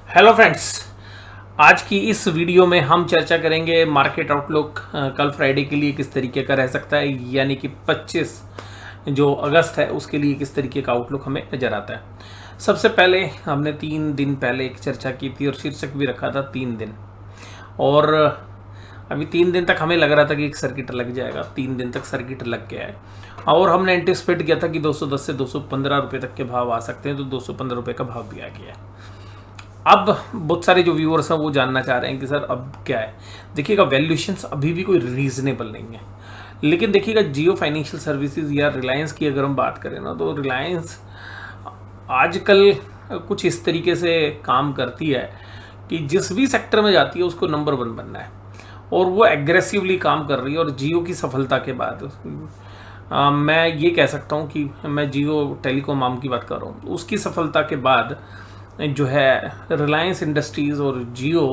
Hello friends. आज की इस वीडियो में हम चर्चा करेंगे मार्केट आउटलुक कल फ्राइडे के लिए किस तरीके का रह सकता है, यानी कि 25 जो अगस्त है उसके लिए किस तरीके का आउटलुक हमें नजर आता है। सबसे पहले हमने 3 दिन पहले एक चर्चा की थी और शीर्षक भी रखा था 3 दिन। और अभी 3 दिन तक हमें लग रहा था कि एक सर्किट लग जाएगा, 3 दिन तक सर्किट लग गया है और हमने एंटिसिपेट किया था कि 210 से 215 रुपये तक के भाव आ सकते हैं, तो 215 रुपये का भाव भी आ गया है। अब बहुत सारे जो व्यूअर्स हैं वो जानना चाह रहे हैं कि सर अब क्या है। देखिएगा, वैल्यूएशंस अभी भी कोई रीजनेबल नहीं है, लेकिन देखिएगा जियो फाइनेंशियल सर्विसेज या रिलायंस की अगर हम बात करें ना, तो रिलायंस आजकल कुछ इस तरीके से काम करती है कि जिस भी सेक्टर में जाती है उसको नंबर 1 बनना है और वो एग्रेसिवली काम कर रही है। और जियो की सफलता के बाद मैं ये कह सकता हूँ कि मैं जियो टेलीकॉम आर्म की बात कर रहा हूँ, उसकी सफलता के बाद जो है रिलायंस इंडस्ट्रीज़ और जियो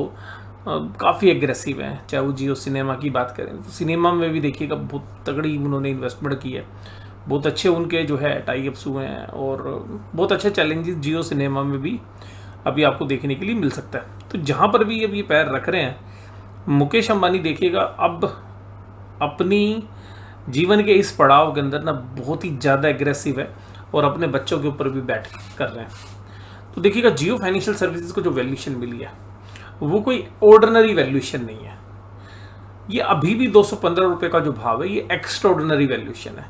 काफ़ी एग्रेसिव हैं। चाहे वो जियो सिनेमा की बात करें तो सिनेमा में भी देखिएगा बहुत तगड़ी उन्होंने इन्वेस्टमेंट की है, बहुत अच्छे उनके जो है टाई अप्स हुए हैं और बहुत अच्छे चैलेंजेस जियो सिनेमा में भी अभी आपको देखने के लिए मिल सकता है। तो जहाँ पर भी अब ये पैर रख रहे हैं, मुकेश अंबानी देखिएगा अब अपनी जीवन के इस पड़ाव के अंदर ना बहुत ही ज़्यादा एग्रेसिव है और अपने बच्चों के ऊपर भी बैठ कर रहे हैं। तो देखिएगा जियो फाइनेंशियल सर्विसेज को जो वैल्यूएशन मिली है वो कोई ऑर्डिनरी वैल्यूएशन नहीं है। ये अभी भी 215 रुपये का जो भाव है ये एक्स्ट्राऑर्डिनरी वैल्यूएशन है।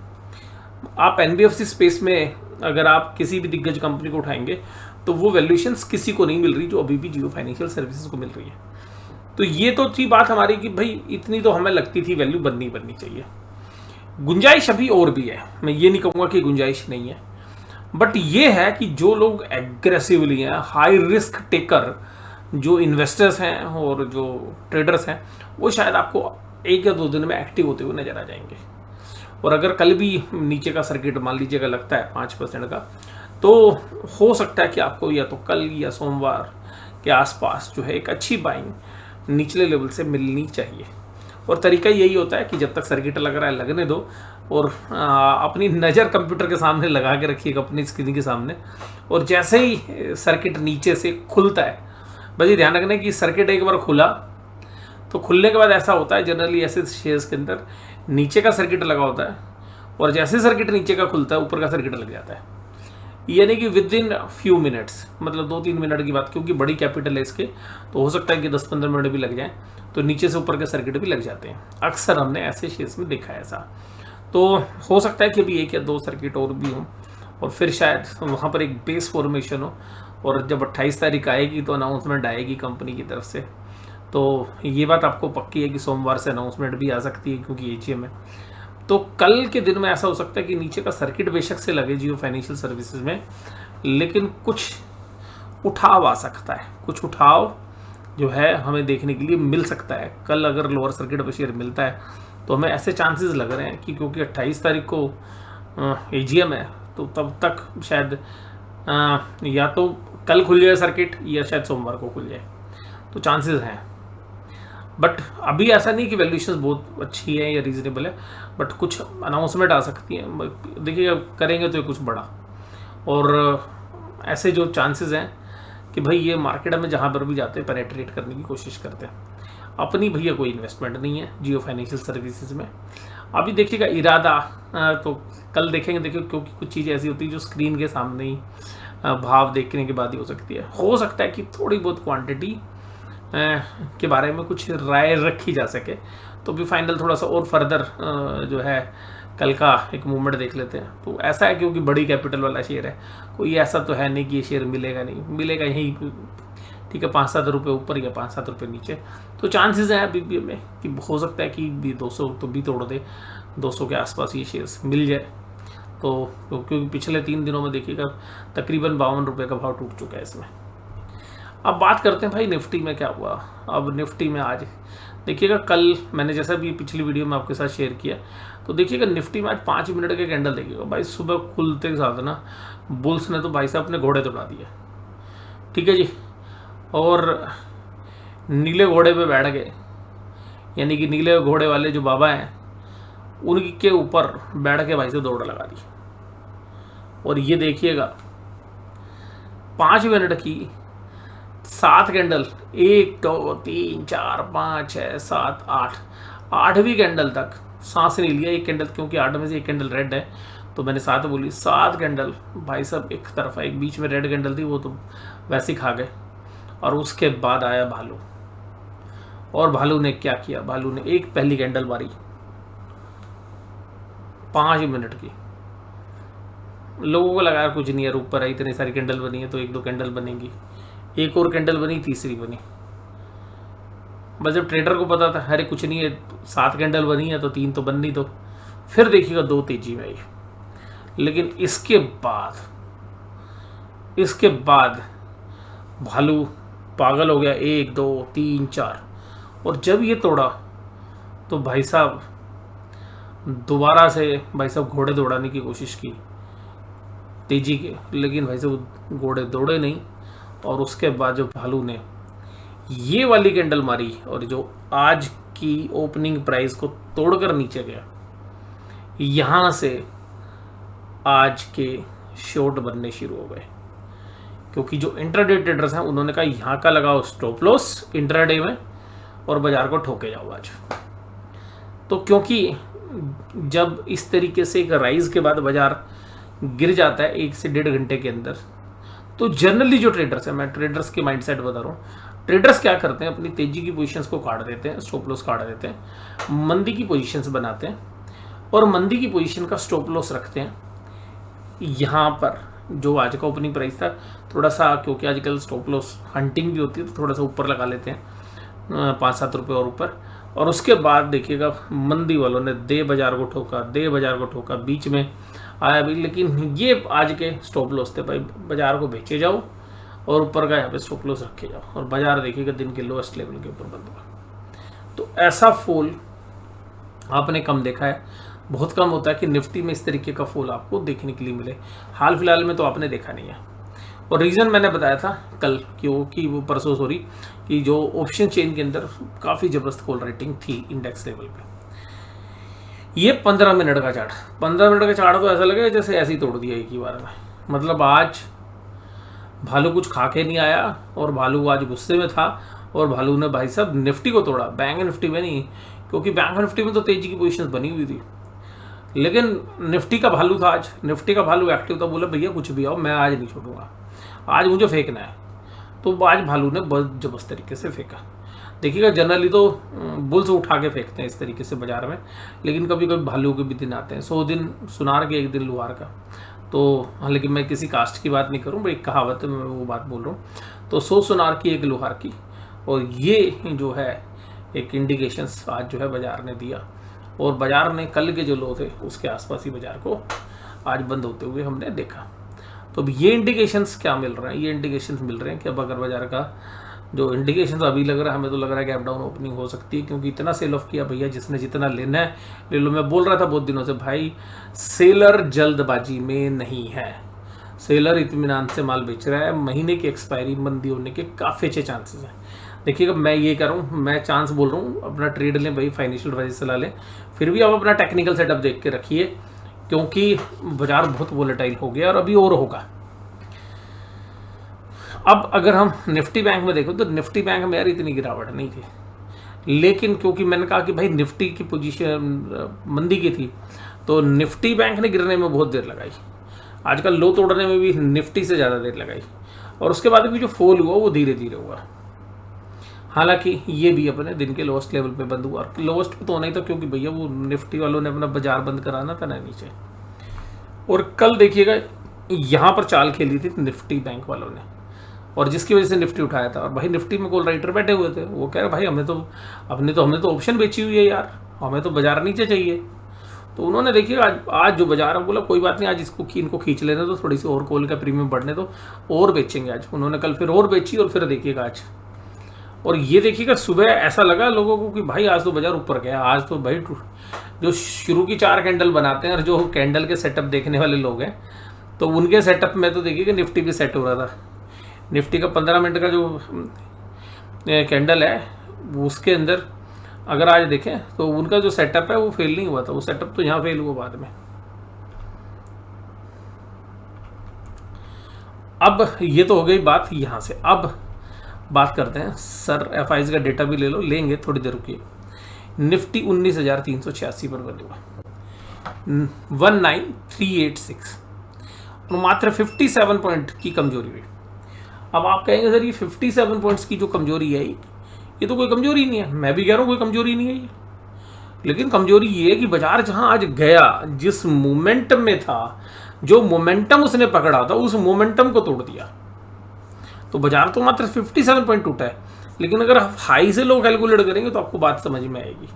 आप एनबीएफसी स्पेस में अगर आप किसी भी दिग्गज कंपनी को उठाएंगे तो वो वैल्यूएशंस किसी को नहीं मिल रही जो अभी भी जियो फाइनेंशियल सर्विसेज को मिल रही है। तो ये तो थी बात हमारी कि भाई इतनी तो हमें लगती थी वैल्यू बननी चाहिए। गुंजाइश अभी और भी है, मैं ये नहीं कहूँगा कि गुंजाइश नहीं है, बट ये है कि जो लोग एग्रेसिवली हैं, हाई रिस्क टेकर जो इन्वेस्टर्स हैं और जो ट्रेडर्स हैं, वो शायद आपको 1 या 2 दिन में एक्टिव होते हुए नजर आ जाएंगे। और अगर कल भी नीचे का सर्किट मान लीजिएगा लगता है 5% का, तो हो सकता है कि आपको या तो कल या सोमवार के आसपास जो है एक अच्छी बाइंग निचले लेवल से मिलनी चाहिए। और तरीका यही होता है कि जब तक सर्किट लग रहा है लगने दो और अपनी नज़र कंप्यूटर के सामने लगा के रखिएगा, अपनी स्क्रीन के सामने, और जैसे ही सर्किट नीचे से खुलता है, बस ये ध्यान रखना कि सर्किट एक बार खुला तो खुलने के बाद ऐसा होता है जनरली ऐसे शेयर्स के अंदर नीचे का सर्किट लगा होता है और जैसे सर्किट नीचे का खुलता है ऊपर का सर्किट लग जाता है, यानी कि विद इन फ्यू मिनट्स, मतलब 2-3 मिनट की बात, क्योंकि बड़ी कैपिटल है इसके तो हो सकता है कि 10-15 मिनट भी लग जाए, तो नीचे से ऊपर के सर्किट भी लग जाते हैं। अक्सर हमने ऐसे शेयर्स में देखा है ऐसा। तो हो सकता है कि अभी 1 या 2 सर्किट और भी हों और फिर शायद वहाँ पर एक बेस फॉर्मेशन हो, और जब 28 तारीख आएगी तो अनाउंसमेंट आएगी कंपनी की तरफ से। तो ये बात आपको पक्की है कि सोमवार से अनाउंसमेंट भी आ सकती है क्योंकि एजीएम है। तो कल के दिन में ऐसा हो सकता है कि नीचे का सर्किट बेशक से लगे जियो फाइनेंशियल सर्विसेज में, लेकिन कुछ उठाव आ सकता है, कुछ उठाव जो है हमें देखने के लिए मिल सकता है। कल अगर लोअर सर्किट पर शेयर मिलता है तो हमें ऐसे चांसेस लग रहे हैं कि क्योंकि 28 तारीख को एजीएम है तो तब तक शायद या तो कल खुल जाए सर्किट या शायद सोमवार को खुल जाए, तो चांसेस हैं। बट अभी ऐसा नहीं कि वैल्यूएशंस बहुत अच्छी है या रीजनेबल है, बट कुछ अनाउंसमेंट आ सकती है, देखिए करेंगे तो ये कुछ बड़ा। और ऐसे जो चांसेस हैं कि भाई ये मार्केट में जहाँ पर भी जाते हैं पेनेट्रेट करने की कोशिश करते हैं। अपनी भैया कोई इन्वेस्टमेंट नहीं है जियो फाइनेंशियल सर्विसेज में। अभी देखिएगा इरादा तो कल देखेंगे, देखिए क्योंकि कुछ चीज़ें ऐसी होती है जो स्क्रीन के सामने ही भाव देखने के बाद ही हो सकती है। हो सकता है कि थोड़ी बहुत क्वांटिटी के बारे में कुछ राय रखी जा सके, तो भी फाइनल थोड़ा सा और फर्दर जो है कल का एक मूवमेंट देख लेते हैं। तो ऐसा है क्योंकि बड़ी कैपिटल वाला शेयर है, कोई ऐसा तो है नहीं कि ये शेयर मिलेगा नहीं, मिलेगा यहीं ठीक है 5-7 रुपये ऊपर या 5-7 रुपये नीचे। तो चांसेस हैं अभी भी में कि हो सकता है कि भी 200 तो भी तोड़ दे, 200 के आसपास ये शेयर्स मिल जाए। तो क्योंकि पिछले 3 दिनों में देखिएगा तकरीबन 52 रुपये का भाव टूट चुका है इसमें। अब बात करते हैं भाई निफ्टी में क्या हुआ। अब निफ्टी में आज देखिएगा, कल मैंने जैसा भी पिछली वीडियो में आपके साथ शेयर किया, तो देखिएगा निफ्टी में आज 5 मिनट के कैंडल देखिएगा भाई, सुबह खुलते के साथ ना बुल्स ने तो भाई साहब अपने घोड़े दौड़ा दिए, ठीक है जी, और नीले घोड़े पे बैठ गए, यानी कि नीले घोड़े वाले जो बाबा हैं उनके ऊपर बैठ के भाई से दौड़ लगा दी। और ये देखिएगा 5 मिनट की 7 कैंडल, 1 2 3 4 5 6 7 8, 8वीं कैंडल तक सांस नहीं लिया। एक कैंडल, क्योंकि 8 में से एक कैंडल रेड है तो मैंने 7 बोली। 7 कैंडल भाई साहब एक तरफा, एक बीच में रेड कैंडल थी वो तो वैसे ही खा गए। और उसके बाद आया भालू, और भालू ने क्या किया, भालू ने एक पहली कैंडल मारी 5 मिनट की। लोगों को लगा यार कुछ नहीं यार, ऊपर है इतनी सारी कैंडल बनी है तो 1 2 कैंडल बनेंगी। एक और कैंडल बनी, तीसरी बनी। बस जब ट्रेडर को पता था अरे कुछ नहीं है, 7 कैंडल बनी है तो 3 तो बन नहीं दो, फिर देखिएगा 2 तेजी में आई। लेकिन इसके बाद भालू पागल हो गया, 1 2 3 4। और जब ये तोड़ा तो भाई साहब दोबारा से भाई साहब घोड़े दौड़ाने की कोशिश की तेजी के, लेकिन भाई साहब घोड़े दौड़े नहीं। और उसके बाद जो भालू ने ये वाली कैंडल मारी और जो आज की ओपनिंग प्राइस को तोड़कर नीचे गया, यहां से आज के शॉर्ट बनने शुरू हो गए। क्योंकि जो इंट्राडे ट्रेडर्स हैं उन्होंने कहा यहाँ का लगाओ स्टॉप लॉस इंट्राडे में और बाजार को ठोके जाओ आज। तो क्योंकि जब इस तरीके से एक राइज के बाद बाजार गिर जाता है 1 से 1.5 घंटे के अंदर, तो जनरली जो ट्रेडर्स हैं, मैं ट्रेडर्स के माइंडसेट बता रहा हूँ, ट्रेडर्स क्या करते हैं अपनी तेजी की पोजीशंस को काट देते हैं, स्टॉप लॉस काट देते हैं, मंदी की पोजीशंस बनाते हैं और मंदी की पोजीशन का स्टॉप लॉस रखते हैं। यहाँ पर जो आज का ओपनिंग प्राइस था थोड़ा सा, क्योंकि आजकल स्टॉप लॉस हंटिंग भी होती है तो थोड़ा सा ऊपर लगा लेते हैं 5-7 रुपये और ऊपर। और उसके बाद देखिएगा मंदी वालों ने दे बाजार को ठोका, बीच में आया भी, लेकिन ये आज के स्टॉप लॉस थे भाई, बाजार को बेचे जाओ और ऊपर का यहाँ पे स्टॉप लॉस रखे जाओ, और बाजार देखिएगा दिन के लोएस्ट लेवल के ऊपर बंद हुआ। तो ऐसा फॉल आपने कम देखा है, बहुत कम होता है कि निफ्टी में इस तरीके का फॉल आपको देखने के लिए मिले। हाल फिलहाल में तो आपने देखा नहीं है। और रीज़न मैंने बताया था कल क्योंकि वो परसों सॉरी कि जो ऑप्शन चेन के अंदर काफ़ी ज़बरदस्त कॉल रेटिंग थी इंडेक्स लेवल पे। ये 15 मिनट का चार्ट, 15 मिनट का चार्ट तो ऐसा लगे जैसे ऐसे ही तोड़ दिया एक ही बार में। मतलब आज भालू कुछ खा के नहीं आया और भालू आज गुस्से में था और भालू ने भाई साहब निफ्टी को तोड़ा, बैंक निफ्टी में नहीं, क्योंकि बैंक निफ्टी में तो तेजी की पोजीशन बनी हुई थी। लेकिन निफ्टी का भालू था आज, निफ्टी का भालू एक्टिव था, बोला भैया कुछ भी आओ मैं आज नहीं छोड़ूंगा, आज मुझे फेंकना है। तो आज भालू ने बहुत जबरदस्त तरीके से फेंका। देखिएगा जनरली तो बुल्स उठा के फेंकते हैं इस तरीके से बाजार में, लेकिन कभी कभी भालू के भी दिन आते हैं। 100 दिन सुनार के 1 दिन लुहार का। तो हालांकि मैं किसी कास्ट की बात नहीं करूँ, एक कहावत है, मैं वो बात बोल रहा हूँ। तो 100 सुनार की 1 लुहार की, और ये जो है एक इंडिकेशंस आज जो है बाजार ने दिया। और बाजार ने कल के जो लो थे उसके आसपास ही बाजार को आज बंद होते हुए हमने देखा। तो अब ये इंडिकेशंस क्या मिल रहे हैं, ये इंडिकेशंस मिल रहे हैं कि अब अगर बाजार का जो इंडिकेशंस अभी लग रहा है, हमें तो लग रहा है गैप डाउन ओपनिंग हो सकती है, क्योंकि इतना सेल ऑफ किया भैया, जिसने जितना लेना है ले लो। मैं बोल रहा था बहुत दिनों से भाई, सेलर जल्दबाजी में नहीं है, सेलर इत्मीनान से माल बेच रहा है। महीने की एक्सपायरी मंदी होने के काफ़ी अच्छे चांसेस हैं। देखिएगा मैं ये कर रहा हूँ, मैं चांस बोल रहा हूँ, अपना ट्रेड लें भाई, फाइनेंशियल एडवाइस सलाह लें, फिर भी आप अपना टेक्निकल सेटअप देख के रखिए, क्योंकि बाजार बहुत वोलेटाइल हो गया और अभी और होगा। अब अगर हम निफ्टी बैंक में देखो तो निफ्टी बैंक में यार इतनी गिरावट नहीं थी, लेकिन क्योंकि मैंने कहा कि भाई निफ्टी की पोजीशन मंदी की थी, तो निफ्टी बैंक ने गिरने में बहुत देर लगाई। आजकल लो तोड़ने में भी निफ्टी से ज़्यादा देर लगाई, और उसके बाद भी जो फॉल हुआ वो धीरे धीरे हुआ। हालांकि ये भी अपने दिन के लोएस्ट लेवल पे बंद हुआ। लोएस्ट पे तो होना ही था, क्योंकि भैया वो निफ्टी वालों ने अपना बाजार बंद कराना था ना नीचे। और कल देखिएगा यहाँ पर चाल खेली थी निफ्टी बैंक वालों ने, और जिसकी वजह से निफ्टी उठाया था। और भाई निफ्टी में कॉल राइटर बैठे हुए थे, वो कह रहे भाई हमने तो ऑप्शन बेची हुई है यार, हमें तो बाजार नीचे चाहिए। तो उन्होंने देखिए आज जो बाजार है, बोला कोई बात नहीं, आज इनको खींच लेने दो, थोड़ी सी और कॉल का प्रीमियम बढ़ने दो, और बेचेंगे आज। उन्होंने कल फिर और बेची, और फिर देखिएगा आज, और ये देखिएगा सुबह ऐसा लगा लोगों को कि भाई आज तो बाजार ऊपर गया। आज तो भाई जो शुरू की 4 कैंडल बनाते हैं और जो कैंडल के सेटअप देखने वाले लोग हैं, तो उनके सेटअप में तो देखिएगा निफ्टी भी सेट हो रहा था। निफ्टी का 15 मिनट का जो कैंडल है उसके अंदर अगर आज देखें तो उनका जो सेटअप है वो फेल नहीं हुआ था, वो सेटअप तो यहाँ फेल हुआ बाद में। अब ये तो हो गई बात यहाँ से। अब बात करते हैं सर, एफआईज का डेटा भी ले लो, लेंगे थोड़ी देर रुकिए। निफ्टी 19,386 पर बंद हुआ, 19,386 और मात्र 57 पॉइंट की कमजोरी हुई। अब आप कहेंगे सर ये 57 पॉइंट्स की जो कमजोरी है ये तो कोई कमजोरी नहीं है, मैं भी कह रहा हूँ कोई कमजोरी नहीं है ये, लेकिन कमजोरी ये है कि बाजार जहां आज गया, जिस मोमेंटम में था, जो मोमेंटम उसने पकड़ा था, उस मोमेंटम को तोड़ दिया। तो बाजार तो मात्र 57 पॉइंट टूटा है, लेकिन अगर आप हाई से लो कैलकुलेट करेंगे तो आपको बात समझ में आएगी।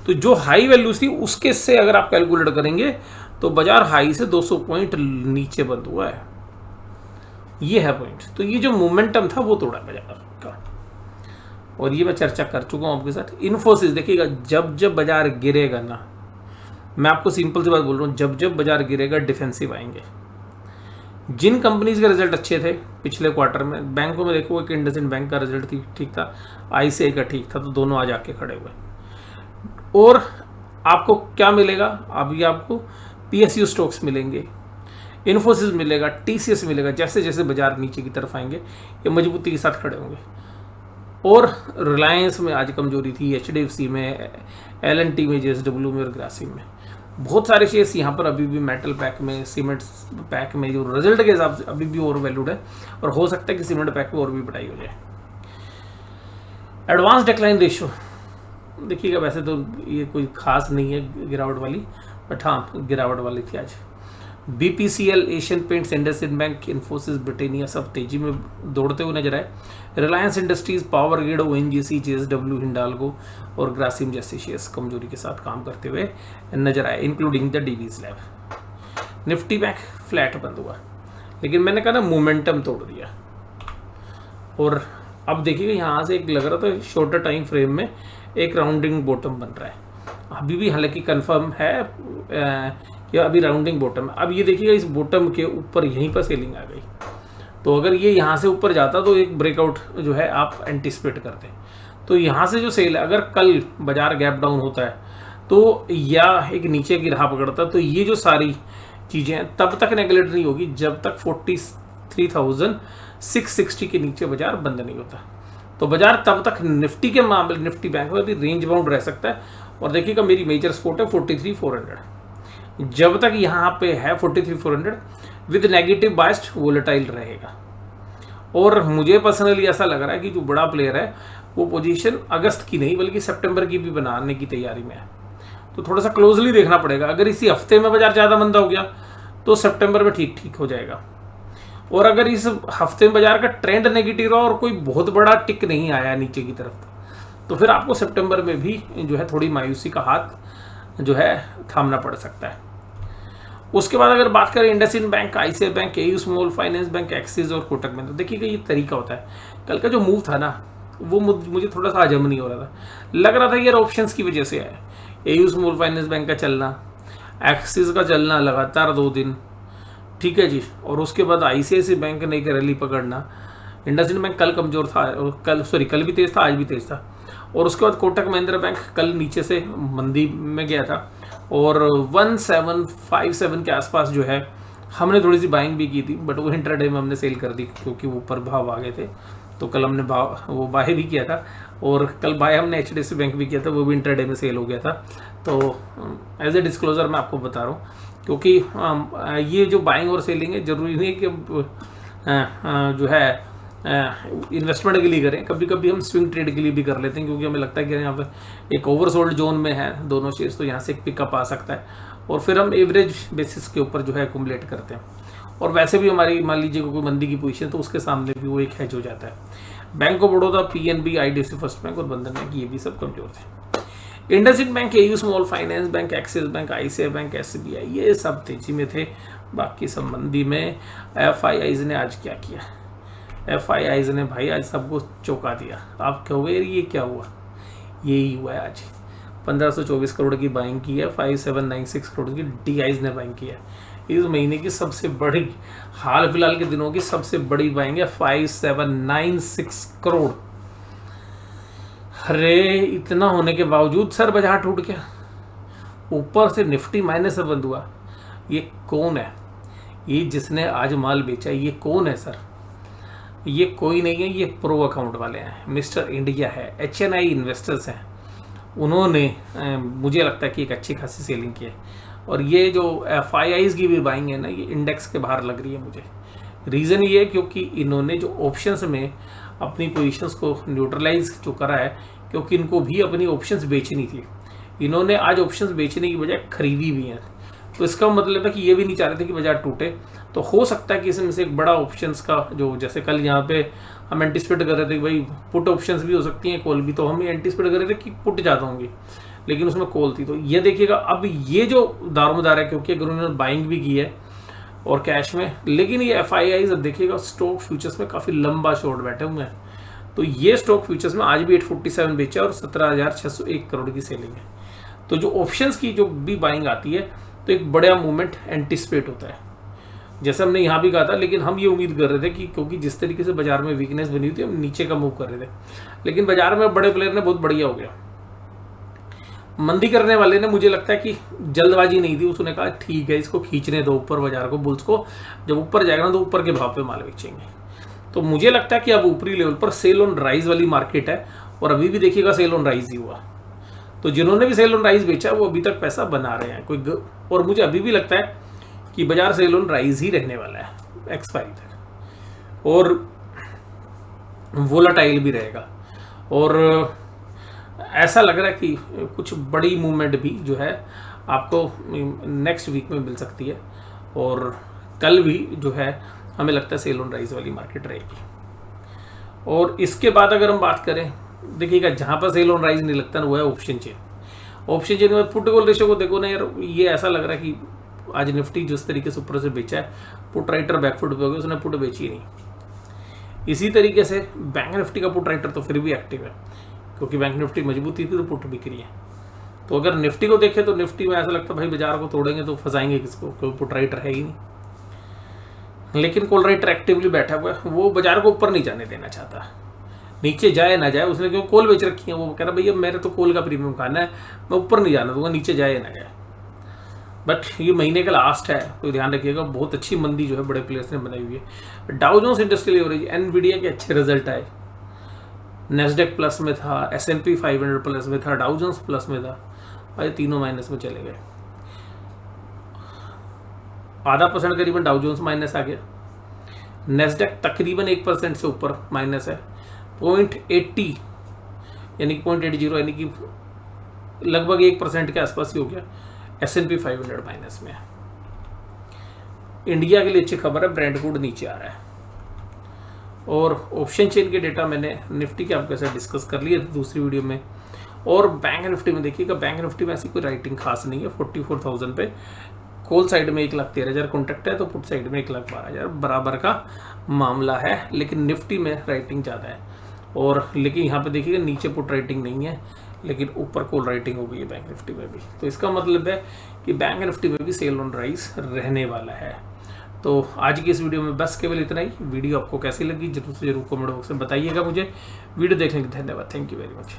तो जो हाई वैल्यूज थी उसके से अगर आप कैलकुलेट करेंगे तो बाजार हाई से 200 पॉइंट नीचे बंद हुआ है, ये है पॉइंट। तो ये जो मोमेंटम था वो तोड़ा बाजार का, और ये मैं चर्चा कर चुका हूं आपके साथ। इन्फोसिस देखिएगा, जब जब बाजार गिरेगा ना, मैं आपको सिंपल सी बात बोल रहा हूं, जब जब बाजार गिरेगा डिफेंसिव आएंगे। जिन कंपनीज के रिजल्ट अच्छे थे पिछले क्वार्टर में, बैंकों में देखो कि इंडसइंड बैंक का रिजल्ट ठीक था, आईसीआई का ठीक था, तो दोनों आज आके खड़े हुए। और आपको क्या मिलेगा, अभी आपको पीएसयू स्टॉक्स मिलेंगे, इन्फोसिस मिलेगा, टीसीएस मिलेगा। जैसे जैसे बाजार नीचे की तरफ आएंगे ये मजबूती के साथ खड़े होंगे। और रिलायंस में आज कमजोरी थी, एचडीएफसी में, एलएनटी में, जेएसडब्ल्यू में और ग्रासिम में। बहुत सारे शेयर्स यहाँ पर अभी भी मेटल पैक में, सीमेंट पैक में जो रिजल्ट के हिसाब से अभी भी ओवर वैल्यूड है, और हो सकता है कि सीमेंट पैक में और भी बढ़ाई हो जाए। एडवांस डिक्लाइन रेशियो देखिएगा, वैसे तो ये कोई खास नहीं है गिरावट वाली, बट हाँ गिरावट वाली थी आज। BPCL, Asian Paints, IndusInd bank, Infosys, Britannia सब तेजी में दौड़ते हुए नजर आए। Reliance Industries, Power Grid, ONGC, JSW, Hindalco और ग्रासिम जैसे शेयर्स कमजोरी के साथ काम करते हुए नजर आए, including the Divi's lab. Nifty bank flat बंद हुआ, लेकिन मैंने कहा ना मोमेंटम तोड़ दिया। और अब देखिएगा यहाँ से एक लग रहा था शॉर्टर टाइम फ्रेम में एक राउंडिंग बॉटम बन रहा है, अभी भी हालांकि कंफर्म है या अभी राउंडिंग बॉटम है। अब ये देखिएगा इस बॉटम के ऊपर यहीं पर सेलिंग आ गई, तो अगर ये यहाँ से ऊपर जाता तो एक ब्रेकआउट जो है आप एंटिसिपेट करते हैं। तो यहाँ से जो सेल है, अगर कल बाजार गैप डाउन होता है तो या एक नीचे की राह पकड़ता, तो ये जो सारी चीज़ें तब तक नेगलेक्ट नहीं होगी जब तक 43,660 के नीचे बाजार बंद नहीं होता। तो बाजार तब तक निफ्टी के मामले, निफ्टी बैंक में भी रेंज बाउंड रह सकता है। और देखिएगा मेरी मेजर सपोर्ट है 43,400, जब तक यहाँ पे है 43,400 विद नेगेटिव बाइस्ड वोलेटाइल रहेगा। और मुझे पर्सनली ऐसा लग रहा है कि जो बड़ा प्लेयर है वो पोजीशन अगस्त की नहीं बल्कि सितंबर की भी बनाने की तैयारी में है, तो थोड़ा सा क्लोजली देखना पड़ेगा। अगर इसी हफ्ते में बाजार ज़्यादा मंदा हो गया तो सितंबर में ठीक ठीक हो जाएगा, और अगर इस हफ्ते में बाजार का ट्रेंड नेगेटिव रहा और कोई बहुत बड़ा टिक नहीं आया नीचे की तरफ, तो फिर आपको सितंबर में भी जो है थोड़ी मायूसी का हाथ जो है थामना पड़ सकता है। उसके बाद अगर बात करें IndusInd bank, ICI bank, AU small finance bank, axis और कोटक में, तो देखिएगा ये तरीका होता है। कल का जो मूव था ना वो मुझे थोड़ा सा हजम नहीं हो रहा था, लग रहा था यार ऑप्शंस की वजह से है। एयू स्मॉल फाइनेंस बैंक का चलना, एक्सिस का चलना लगातार 2 दिन, ठीक है जी, और उसके बाद आईसीआईसी बैंक ने एक रैली पकड़ना, इंडसइंड बैंक कल कमजोर था, और कल भी तेज था, आज भी तेज था। और उसके बाद कोटक महिंद्रा बैंक कल नीचे से मंदी में गया था, और 1757 के आसपास जो है हमने थोड़ी सी बाइंग भी की थी, बट वो इंट्राडे में हमने सेल कर दी क्योंकि वो ऊपर भाव आ गए थे, तो कल हमने वो बाय भी किया था। और कल बाय हमने एचडीएफसी बैंक भी किया था, वो भी इंट्राडे में सेल हो गया था। तो एज ए डिस्क्लोजर मैं आपको बता रहा हूँ, क्योंकि ये जो बाइंग और सेलिंग है जरूरी नहीं कि जो है इन्वेस्टमेंट के लिए करें, कभी कभी हम स्विंग ट्रेड के लिए भी कर लेते हैं, क्योंकि हमें लगता है कि यहाँ पर एक ओवरसोल्ड जोन में है दोनों शेयर्स, तो यहाँ से एक पिकअप आ सकता है, और फिर हम एवरेज बेसिस के ऊपर जो है एक्यूमुलेट करते हैं। और वैसे भी हमारी मान लीजिए कोई मंदी की पोजीशन, तो उसके सामने भी वो एक हेज हो जाता है। Bank of Baroda, PNB, IDFC first bank और बंधन बैंक ये भी सब कमजोर थे। IndusInd bank, AU small finance bank, axis bank, ICI bank, SBI ये सब तेजी में थे। बाकी सब मंदी में। एफआईआईज ने आज क्या किया, एफआईआईज ने भाई आज सबको चौंका दिया। आप कहोगे ये क्या हुआ, यही हुआ है आज। 1524 करोड़ की बाइंग की है, 5796 करोड़ की डीआईज ने बाइंग की है। इस महीने की सबसे बड़ी, हाल फिलहाल के दिनों की सबसे बड़ी बाइंग है 5796 करोड़। अरे इतना होने के बावजूद सर बाजार टूट गया, ऊपर से निफ्टी माइनस से बंद हुआ। ये कौन है, ये जिसने आज माल बेचा ये कौन है सर? ये कोई नहीं है, ये प्रो अकाउंट वाले हैं, मिस्टर इंडिया है, HNI इन्वेस्टर्स हैं, उन्होंने मुझे लगता है कि एक अच्छी खासी सेलिंग की है। और ये जो FIIs की भी बाइंग है ना, ये इंडेक्स के बाहर लग रही है मुझे। रीज़न ये है क्योंकि इन्होंने जो ऑप्शंस में अपनी पोजीशंस को न्यूट्रलाइज जो करा है, क्योंकि इनको भी अपनी ऑप्शंस बेचनी थी, इन्होंने आज ऑप्शंस बेचने की बजाय खरीदी भी हैं। तो इसका मतलब है कि ये भी नहीं चाह रहे थे कि बाजार टूटे। तो हो सकता है कि इसमें से एक बड़ा ऑप्शंस का जो, जैसे कल यहाँ पे हम एंटिसिपेट कर रहे थे कि भाई पुट ऑप्शंस भी हो सकती हैं, कॉल भी, तो हम एंटिसिपेट कर रहे थे कि पुट ज़्यादा होंगी, लेकिन उसमें कॉल थी। तो ये देखिएगा अब ये जो दारोमदार है, क्योंकि अगर उन्होंने बाइंग भी की है और कैश में, लेकिन ये FIIs देखिएगा स्टॉक फ्यूचर्स में काफ़ी लंबा शॉर्ट बैठे हुए हैं। तो ये स्टॉक फ्यूचर्स में आज भी 847 बेचा और 17,601 करोड़ की सेलिंग है। तो जो ऑप्शंस की जो भी बाइंग आती है तो एक बड़ा मूवमेंट एंटिसिपेट होता है, जैसे हमने यहाँ भी कहा था। लेकिन हम ये उम्मीद कर रहे थे कि क्योंकि जिस तरीके से बाजार में वीकनेस बनी हुई थी, हम नीचे का मूव कर रहे थे, लेकिन बाजार में बड़े प्लेयर ने बहुत बढ़िया हो गया। मंदी करने वाले ने, मुझे लगता है कि जल्दबाजी नहीं थी, उसने कहा ठीक है इसको खींचने दो ऊपर बाजार को, बुल्स को, जब ऊपर जाएगा ना तो ऊपर के भाव पे माल बेचेंगे। तो मुझे लगता है कि अब ऊपरी लेवल पर सेल ऑन राइज वाली मार्केट है, और अभी भी देखिएगा सेल ऑन राइज ही हुआ। तो जिन्होंने भी सेल ऑन राइज बेचा वो अभी तक पैसा बना रहे हैं और मुझे अभी भी लगता है कि बाजार सेल ऑन राइज ही रहने वाला है एक्सपायरी तक, और वोलाटाइल भी रहेगा। और ऐसा लग रहा है कि कुछ बड़ी मूवमेंट भी जो है आपको नेक्स्ट वीक में मिल सकती है, और कल भी जो है हमें लगता है सेल ऑन राइज वाली मार्केट रहेगी। और इसके बाद अगर हम बात करें, देखिएगा जहाँ पर सेल ऑन राइज नहीं लगता ना वो है ऑप्शन चेन। ऑप्शन चेन में पुट कॉल रेशियो को देखो ना यार, ये ऐसा लग रहा है कि आज निफ्टी जिस तरीके से ऊपर से बेचा है, पुट राइटर बैकफुट पे हो गया, उसने पुट बेची नहीं। इसी तरीके से बैंक निफ्टी का पुट राइटर तो फिर भी एक्टिव है, क्योंकि बैंक निफ्टी मजबूती थी तो पुट बिक रही है। तो अगर निफ्टी को देखें तो निफ्टी में ऐसा लगता है भाई बाजार को तोड़ेंगे तो फंसाएंगे किसको, क्योंकि पुट राइटर है ही नहीं। लेकिन कॉल राइटर एक्टिवली बैठा हुआ है, वो बाजार को ऊपर नहीं जाने देना चाहता, नीचे जाए ना जाए। उसने क्यों कॉल बेच रखी है, वो कह रहा भैया मेरे तो कॉल का प्रीमियम खाना है, मैं ऊपर नहीं जाना दूंगा, नीचे जाए ना जाए। बट ये महीने का लास्ट है तो ध्यान रखिएगा, बहुत अच्छी मंदी जो है बड़े प्लेयर्स ने बनाई हुई है। Dow Jones industrial average, Nvidia के अच्छे रिजल्ट आए, नेस्डेक प्लस में था, S&P 500 प्लस में था, डाउ जोन्स प्लस में था, भाई तीनों माइनस में चले गए। ½ % करीबन डाउ जोन्स माइनस आ गया, नेस्डेक तकरीबन 1% से ऊपर माइनस है, 0.80 यानी कि 0.80 यानी कि लगभग 1% के आसपास ही हो गया। S&P 500 माइनस में। इंडिया के लिए अच्छी खबर है, ब्रेंट क्रूड नीचे आ रहा है। और ऑप्शन चेन के डेटा मैंने निफ्टी के आपके साथ डिस्कस कर लिए थे दूसरी वीडियो में। और बैंक निफ्टी में देखिएगा, बैंक निफ्टी में ऐसी कोई राइटिंग खास नहीं है, 44,000 पे। कॉल साइड में 1,13,000 कॉन्ट्रैक्ट है, तो पुट साइड में 1,12,000 बराबर का मामला है, लेकिन निफ्टी में राइटिंग ज़्यादा है। और लेकिन यहाँ पे देखिएगा नीचे पुट राइटिंग नहीं है, लेकिन ऊपर कॉल राइटिंग हो गई है बैंक निफ्टी में भी। तो इसका मतलब है कि बैंक निफ्टी में भी सेल ऑन राइज रहने वाला है। तो आज की इस वीडियो में बस केवल इतना ही। वीडियो आपको कैसी लगी जरूर से जरूर कमेंट बॉक्स में बताइएगा मुझे। वीडियो देखने के लिए धन्यवाद, थैंक यू वेरी मच।